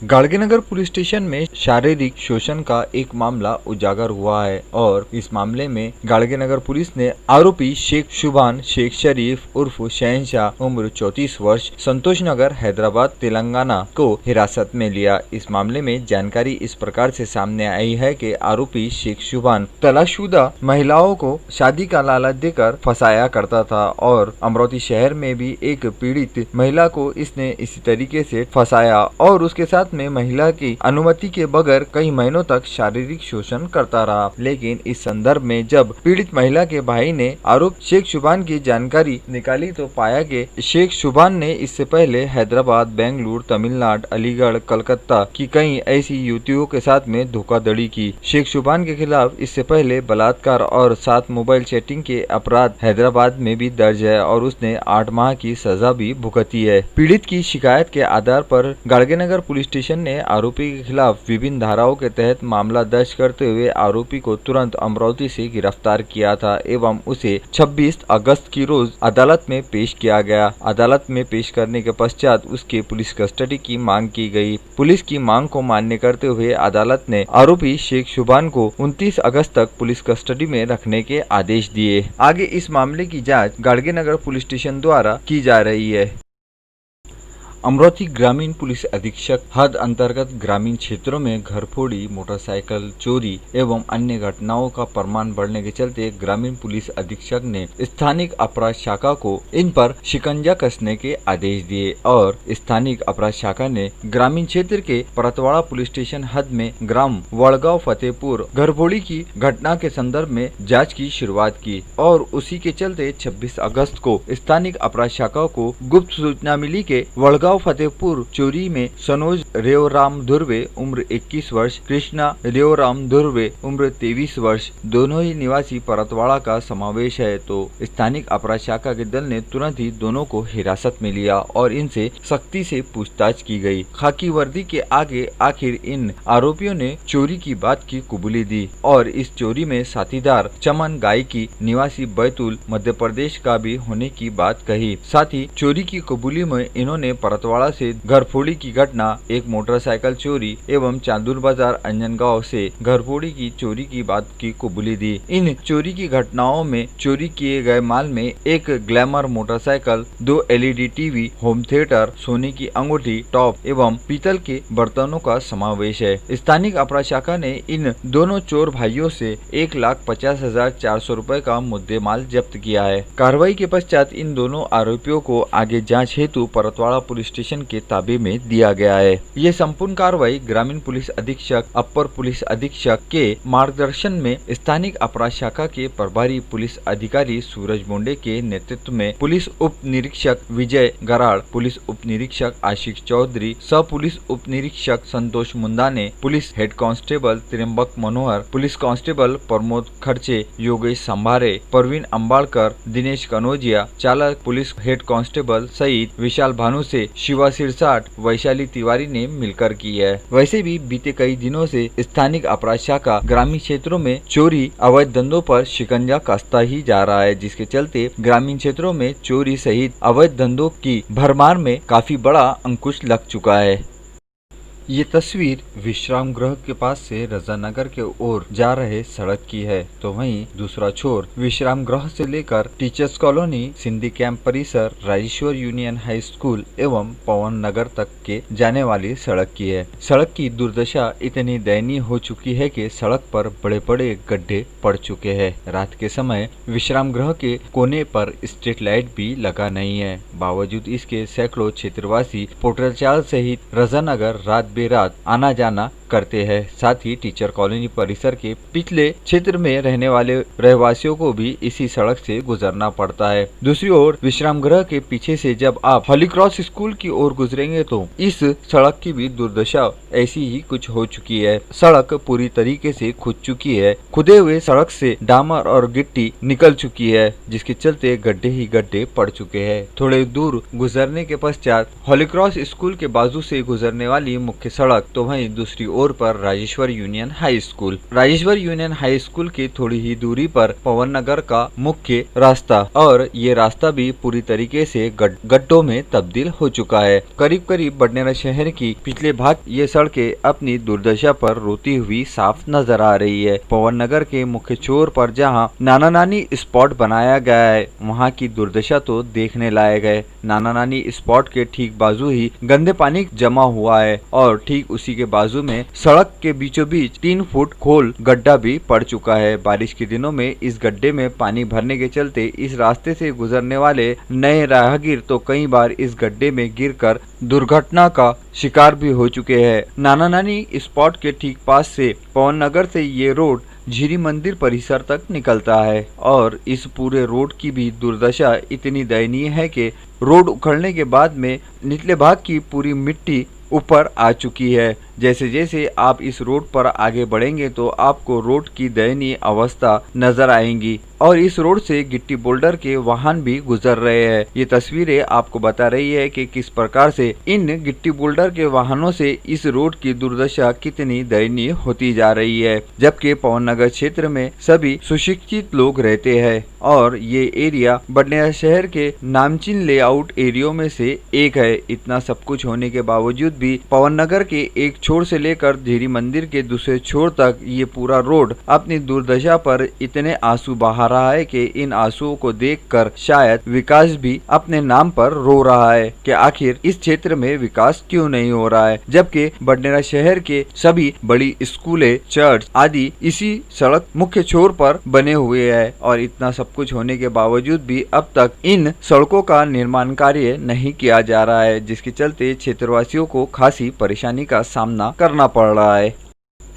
गाड़गेनगर police station में शारीरिक शोषण का एक मामला उजागर हुआ है और इस मामले में गाड़गेनगर पुलिस ने आरोपी शेख शुभान शेख शरीफ उर्फ शहनशाह उम्र 34 वर्ष संतोष नगर हैदराबाद तेलंगाना को हिरासत में लिया। इस मामले में जानकारी इस प्रकार से सामने आई है कि आरोपी शेख शुभान तलाशशुदा महिलाओं को शादी का लालच देकर फंसाया करता था और अमरावती शहर में भी एक पीड़ित महिला को इसने इसी तरीके से फंसाया और उसके साथ में महिला की अनुमति के बगैर कई महीनों तक शारीरिक शोषण करता रहा। लेकिन इस संदर्भ में जब पीड़ित महिला के भाई ने आरोप शेख शुभान की जानकारी निकाली तो पाया कि शेख शुभान ने इससे पहले हैदराबाद, बेंगलुरु, तमिलनाडु, अलीगढ़, कलकत्ता की कई ऐसी युवतियों के साथ में धोखाधड़ी की। शेख शुभान के खिलाफ इससे पहले बलात्कार और 7 मोबाइल चैटिंग के अपराध हैदराबाद में भी दर्ज है और उसने 8 माह की सजा भी भुगती है। पीड़ित की शिकायत के आधार पर गाड़गेनगर पुलिस स्टेशन ने आरोपी के खिलाफ विभिन्न धाराओं के तहत मामला दर्ज करते हुए आरोपी को तुरंत अमरावती से गिरफ्तार किया था एवं उसे 26 अगस्त की रोज अदालत में पेश किया गया। अदालत में पेश करने के पश्चात उसके पुलिस कस्टडी की मांग की गई। पुलिस की मांग को मान्य करते हुए अदालत ने आरोपी शेख शुभान को 29 अगस्त तक पुलिस कस्टडी में रखने के आदेश दिए। आगे इस मामले की जाँच गाड़गेनगर पुलिस स्टेशन द्वारा की जा रही है। अमरावती ग्रामीण पुलिस अधीक्षक हद अंतर्गत ग्रामीण क्षेत्रों में घरफोड़ी, मोटरसाइकिल चोरी एवं अन्य घटनाओं का प्रमाण बढ़ने के चलते ग्रामीण पुलिस अधीक्षक ने स्थानिक अपराध शाखा को इन पर शिकंजा कसने के आदेश दिए और स्थानिक अपराध शाखा ने ग्रामीण क्षेत्र के परतवाड़ा पुलिस स्टेशन हद में ग्राम वड़गांव फतेहपुर घरफोड़ी की घटना के संदर्भ में जाँच की शुरुआत की और उसी के चलते 26 अगस्त को स्थानिक अपराध शाखा को गुप्त सूचना मिली के वड़गांव फतेहपुर चोरी में सनोज रेवराम धुर्वे उम्र 21 वर्ष, कृष्णा रेवराम धुर्वे उम्र 23 वर्ष दोनों ही निवासी परतवाड़ा का समावेश है। तो स्थानिक अपराध शाखा के दल ने तुरंत ही दोनों को हिरासत में लिया और इनसे सख्ती से पूछताछ की गई। खाकी वर्दी के आगे आखिर इन आरोपियों ने चोरी की बात की कबूली दी और इस चोरी में साथीदार चमन गायकी निवासी बैतूल मध्य प्रदेश का भी होने की बात कही। साथ ही चोरी की कबूली में इन्होंने परतवाड़ा से घरफोड़ी की घटना, एक मोटरसाइकिल चोरी एवं चांदूर बाजार अंजनगांव से घरफोड़ी की चोरी की बात की कबूली दी। इन चोरी की घटनाओं में चोरी किए गए माल में एक glamour motorcycle, 2 LED TV, home theatre, सोने की अंगूठी, टॉप एवं पीतल के बर्तनों का समावेश है। स्थानिक अपराध शाखा ने इन दोनों चोर भाइयों से 1,50,400 रुपए का मुद्देमाल जब्त किया है। कार्रवाई के पश्चात इन दोनों आरोपियों को आगे जाँच हेतु परतवाड़ा पुलिस स्टेशन के ताबे में दिया गया है। ये संपूर्ण कार्रवाई ग्रामीण पुलिस अधीक्षक, अपर पुलिस अधीक्षक के मार्गदर्शन में स्थानिक अपराध शाखा के प्रभारी पुलिस अधिकारी सूरज बोंडे के नेतृत्व में पुलिस उप निरीक्षक विजय गराड़, पुलिस उप निरीक्षक आशीष चौधरी, सह पुलिस उप निरीक्षक संतोष मुंदाने, पुलिस हेड कांस्टेबल त्रियंबक मनोहर, पुलिस कांस्टेबल प्रमोद खर्चे, योगेश संभारे, परवीन अम्बाड़कर, दिनेश कनौजिया, चालक पुलिस हेड कांस्टेबल सहित विशाल भानु से शिवा सिरसाट, वैशाली तिवारी ने मिलकर की है। वैसे भी बीते कई दिनों से स्थानिक अपराध शाखा ग्रामीण क्षेत्रों में चोरी अवैध धंधों पर शिकंजा कसता ही जा रहा है, जिसके चलते ग्रामीण क्षेत्रों में चोरी सहित अवैध धंधों की भरमार में काफी बड़ा अंकुश लग चुका है। ये तस्वीर विश्राम गृह के पास से रजानगर के ओर जा रहे सड़क की है, तो वहीं दूसरा छोर विश्राम गृह से लेकर टीचर्स कॉलोनी, सिंधी कैंप परिसर, राजेश्वर यूनियन हाई स्कूल एवं पवन नगर तक के जाने वाली सड़क की है। सड़क की दुर्दशा इतनी दयनीय हो चुकी है कि सड़क पर बड़े बड़े गड्ढे पड़ चुके हैं। रात के समय विश्राम गृह के कोने पर स्ट्रीट लाइट भी लगा नहीं है। बावजूद इसके सैकड़ों क्षेत्रवासी पोटरचाल सहित रजानगर रात बेरात आना जाना करते हैं। साथ ही टीचर कॉलोनी परिसर के पिछले क्षेत्र में रहने वाले रहवासियों को भी इसी सड़क से गुजरना पड़ता है। दूसरी ओर विश्राम गृह के पीछे से जब आप हॉली क्रॉस स्कूल की ओर गुजरेंगे तो इस सड़क की भी दुर्दशा ऐसी ही कुछ हो चुकी है। सड़क पूरी तरीके से खुद चुकी है। खुदे हुए सड़क से डामर और गिट्टी निकल चुकी है, जिसके चलते गड्ढे ही गड्ढे पड़ चुके हैं। थोड़े दूर गुजरने के पश्चात हॉली क्रॉस स्कूल के बाजू से गुजरने वाली मुख्य सड़क, तो वहीं दूसरी ओर पर Rajeshwar union high school. Rajeshwar union high school की थोड़ी ही दूरी पर पवन नगर का मुख्य रास्ता, और ये रास्ता भी पूरी तरीके से गड्ढों में तब्दील हो चुका है। करीब करीब बडनेरा शहर की पिछले भाग ये सड़कें अपनी दुर्दशा पर रोती हुई साफ नजर आ रही है। पवन नगर के मुख्य छोर पर जहां नाना नानी स्पॉट बनाया गया है, वहां की दुर्दशा तो देखने लायक है। नाना नानी स्पॉट के ठीक बाजू ही गंदे पानी जमा हुआ है और ठीक उसी के बाजू में सड़क के बीचों बीच 3 फुट खोल गड्ढा भी पड़ चुका है। बारिश के दिनों में इस गड्ढे में पानी भरने के चलते इस रास्ते से गुजरने वाले नए राहगीर तो कई बार इस गड्ढे में गिरकर दुर्घटना का शिकार भी हो चुके हैं। नाना नानी स्पॉट के ठीक पास से पवन नगर से ये रोड झिरी मंदिर परिसर तक निकलता है और इस पूरे रोड की भी दुर्दशा इतनी दयनीय है कि रोड उखड़ने के बाद में निचले भाग की पूरी मिट्टी ऊपर आ चुकी है। जैसे जैसे आप इस रोड पर आगे बढ़ेंगे तो आपको रोड की दयनीय अवस्था नजर आएंगी और इस रोड से गिट्टी बोल्डर के वाहन भी गुजर रहे हैं। ये तस्वीरें आपको बता रही है कि किस प्रकार से इन गिट्टी बोल्डर के वाहनों से इस रोड की दुर्दशा कितनी दयनीय होती जा रही है। जबकि पवन नगर क्षेत्र में सभी सुशिक्षित लोग रहते हैं और ये एरिया बडनेरा शहर के नामचीन लेआउट एरियो में से एक है। इतना सब कुछ होने के बावजूद भी पवन नगर के एक छोर से लेकर झिरी मंदिर के दूसरे छोर तक ये पूरा रोड अपनी दुर्दशा पर इतने आंसू बहा रहा है कि इन आंसुओं को देखकर शायद विकास भी अपने नाम पर रो रहा है कि आखिर इस क्षेत्र में विकास क्यों नहीं हो रहा है। जबकि बडनेरा शहर के सभी बड़ी स्कूलें, चर्च आदि इसी सड़क मुख्य छोर पर बने हुए हैं और इतना सब कुछ होने के बावजूद भी अब तक इन सड़कों का निर्माण कार्य नहीं किया जा रहा है, जिसके चलते क्षेत्रवासियों को खासी परेशानी का सामना करना पड़ रहा है।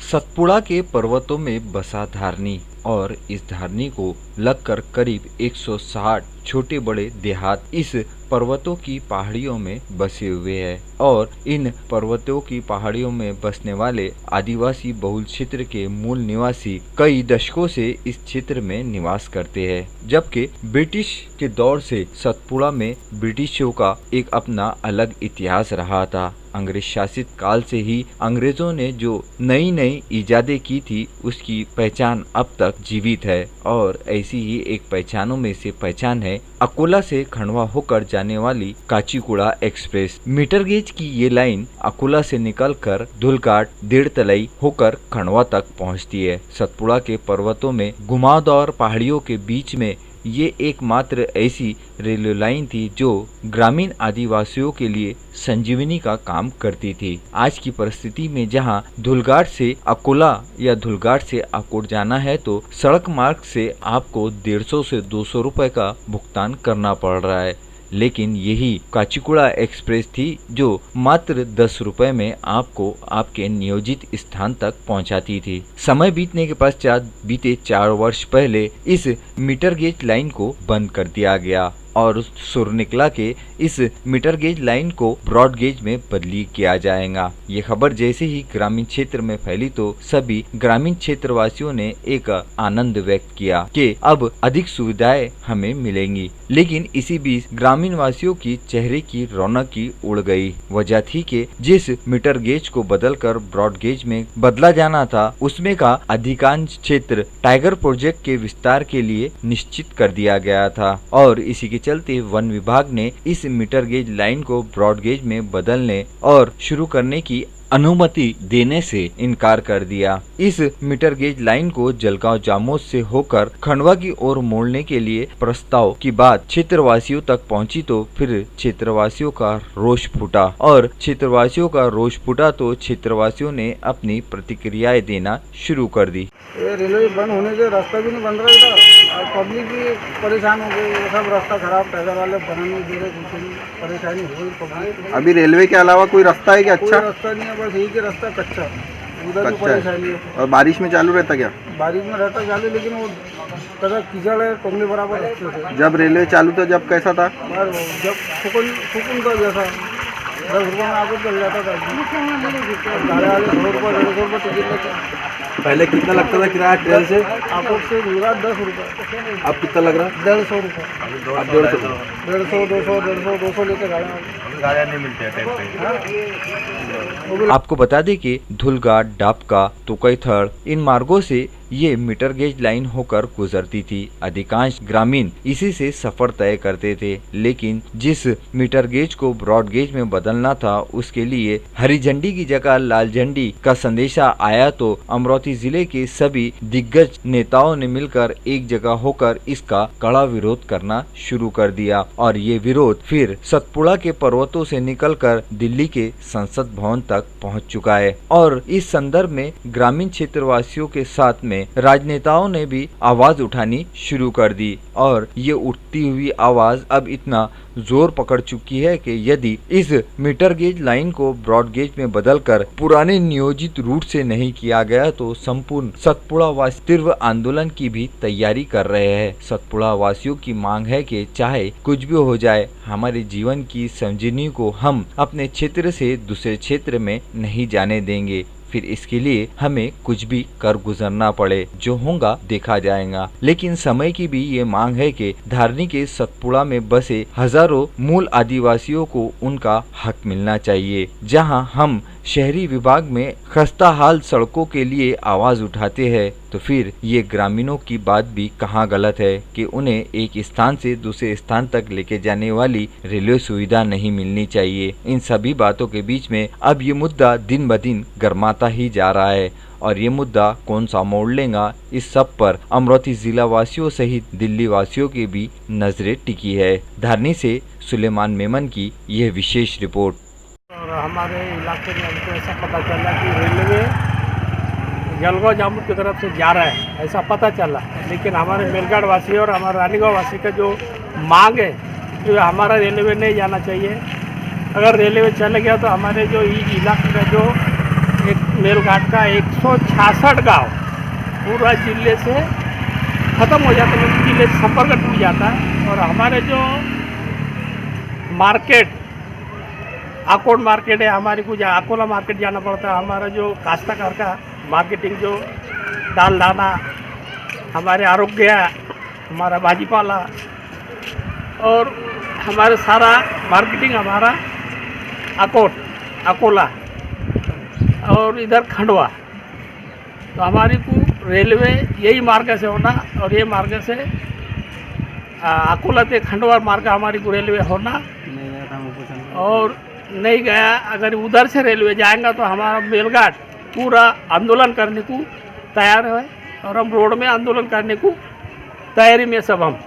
सतपुड़ा के पर्वतों में बसा धारनी और इस धारनी को लगकर करीब 160 छोटे बड़े देहात इस पर्वतों की पहाड़ियों में बसे हुए हैं और इन पर्वतों की पहाड़ियों में बसने वाले आदिवासी बहुल क्षेत्र के मूल निवासी कई दशकों से इस क्षेत्र में निवास करते हैं। जबकि ब्रिटिश के दौर से सतपुड़ा में ब्रिटिशों का एक अपना अलग इतिहास रहा था। अंग्रेज शासित काल से ही अंग्रेजों ने जो नई नई इजादें की थी उसकी पहचान अब तक जीवित है और ऐसी ही एक पहचानों में से पहचान है अकोला से खंडवा होकर जाने वाली काचीगुड़ा एक्सप्रेस। मीटर गेज की ये लाइन अकोला से निकलकर धुलघाट देड़तलाई होकर खंडवा तक पहुंचती है। सतपुड़ा के पर्वतों में घुमावदार पहाड़ियों के बीच में ये एकमात्र ऐसी रेलवे लाइन थी जो ग्रामीण आदिवासियों के लिए संजीवनी का काम करती थी। आज की परिस्थिति में जहां धुलघाट से अकोला या धुलघाट से अकोट जाना है तो सड़क मार्ग से आपको 150 से 200 रुपए का भुगतान करना पड़ रहा है, लेकिन यही काचीगुड़ा एक्सप्रेस थी जो मात्र 10 रुपए में आपको आपके नियोजित स्थान तक पहुंचाती थी। समय बीतने के पश्चात बीते 4 वर्ष पहले इस मीटर गेज लाइन को बंद कर दिया गया और सुर निकला कि इस मीटर गेज लाइन को ब्रॉड गेज में बदली किया जाएगा। ये खबर जैसे ही ग्रामीण क्षेत्र में फैली तो सभी ग्रामीण क्षेत्र वासियों ने एक आनंद व्यक्त किया कि अब अधिक सुविधाएं हमें मिलेंगी, लेकिन इसी बीच ग्रामीण वासियों की चेहरे की रौनक की उड़ गई। वजह थी कि जिस मीटर गेज को बदलकर ब्रॉड गेज में बदला जाना था उसमें का अधिकांश क्षेत्र टाइगर प्रोजेक्ट के विस्तार के लिए निश्चित कर दिया गया था और इसी के चलते वन विभाग ने इस मीटर गेज लाइन को ब्रॉड गेज में बदलने और शुरू करने की अनुमति देने से इनकार कर दिया। इस मीटर गेज लाइन को जलगांव जामोद से होकर खंडवा की ओर मोड़ने के लिए प्रस्ताव की बात क्षेत्रवासियों तक पहुंची तो फिर क्षेत्रवासियों का रोष फूटा और क्षेत्रवासियों का रोष फूटा तो क्षेत्रवासियों ने अपनी प्रतिक्रियाएं देना शुरू कर दी। रेलवे बंद होने से रास्ता भी नहीं बन रहा था, पब्लिक भी परेशान हो गई, सब रास्ता खराब, टाइगर वाले बनाने नहीं दे रहे, परेशानी हो गई पब्लिक। अभी रेलवे के अलावा कोई रास्ता है क्या? अच्छा रास्ता नहीं है, बस यही के रास्ता कच्चा, उधर भी कच्चा है। परेशानी है। और बारिश में चालू रहता क्या? बारिश में रहता चालू, लेकिन वो कदा कीचड़ है टोंगली बराबर रखते थे। जब रेलवे चालू था जब कैसा था? और जब सुकून का जैसा 10 रुपये में आपको चल जाता था। गाड़ी वाले 100 रुपये 150 रुपये टिकट लेते। पहले कितना लगता था किराया ट्रेन से? आपको से मिल रहा 10 रुपये। अब कितना लग रहा है? 150 रुपये। अब 150 150 200 लेते गाड़ी गाड़ियाँ नहीं मिलती है टाइम पे। आपको बता दें कि धुलगा, डाबका, तुकईथड़ इन मार्गों से ये मीटर गेज लाइन होकर गुजरती थी। अधिकांश ग्रामीण इसी से सफर तय करते थे, लेकिन जिस मीटर गेज को ब्रॉड गेज में बदलना था उसके लिए हरी झंडी की जगह लाल झंडी का संदेशा आया तो अमरोती जिले के सभी दिग्गज नेताओं ने मिलकर एक जगह होकर इसका कड़ा विरोध करना शुरू कर दिया और ये विरोध फिर सतपुड़ा के पर्वतों से निकलकर दिल्ली के संसद भवन तक पहुंच चुका है। और इस संदर्भ में ग्रामीण क्षेत्रवासियों के साथ में राजनेताओं ने भी आवाज उठानी शुरू कर दी और ये उठती हुई आवाज अब इतना जोर पकड़ चुकी है कि यदि इस मीटर गेज लाइन को ब्रॉड गेज में बदलकर पुराने नियोजित रूट से नहीं किया गया तो संपूर्ण सतपुड़ा वासी तीव्र आंदोलन की भी तैयारी कर रहे हैं। सतपुड़ा वासियों की मांग है कि चाहे कुछ भी हो जाए, हमारे जीवन की संजीवनी को हम अपने क्षेत्र से दूसरे क्षेत्र में नहीं जाने देंगे। फिर इसके लिए हमें कुछ भी कर गुजरना पड़े, जो होगा देखा जाएगा। लेकिन समय की भी ये मांग है कि धारनी के सतपुड़ा में बसे हजारों मूल आदिवासियों को उनका हक मिलना चाहिए। जहां हम शहरी विभाग में खस्ता हाल सड़कों के लिए आवाज उठाते हैं, तो फिर ये ग्रामीणों की बात भी कहाँ गलत है कि उन्हें एक स्थान से दूसरे स्थान तक लेके जाने वाली रेलवे सुविधा नहीं मिलनी चाहिए। इन सभी बातों के बीच में अब ये मुद्दा दिन ब दिन गर्माता ही जा रहा है और ये मुद्दा कौन सा मोड़ लेगा, इस सब पर अमरोती जिला वासियों सहित दिल्ली वासियों की भी नजरें टिकी है। धारनी से सुलेमान मेमन की यह विशेष रिपोर्ट। और हमारे इलाके में हमको ऐसा पता चला कि रेलवे जलगांव जामुन की तरफ से जा रहा है, ऐसा पता चला। लेकिन हमारे मेलघाट वासी और हमारे रानीगांव वासी का जो मांग है कि हमारा रेलवे नहीं जाना चाहिए। अगर रेलवे चले गया तो हमारे जो इलाके का जो एक मेलघाट का 166 गाँव पूरा जिले से ख़त्म हो जाता है, जिले से संपर्क टूट जाता है। और हमारे जो मार्केट आकोट मार्केट है, हमारी कुछ अकोला मार्केट जाना पड़ता है। हमारा जो काश्तकार का मार्केटिंग जो दाल दाना, हमारे आरोग्य, हमारा भाजीपाला और हमारे सारा मार्केटिंग हमारा अकोला और इधर खंडवा। तो हमारी को रेलवे यही मार्ग से होना और ये मार्ग से अकोला से खंडवा मार्ग हमारी को रेलवे होना। और नहीं गया, अगर उधर से रेलवे जाएगा तो हमारा मेलघाट पूरा आंदोलन करने को तैयार है और हम रोड में आंदोलन करने को तैयारी में सब हम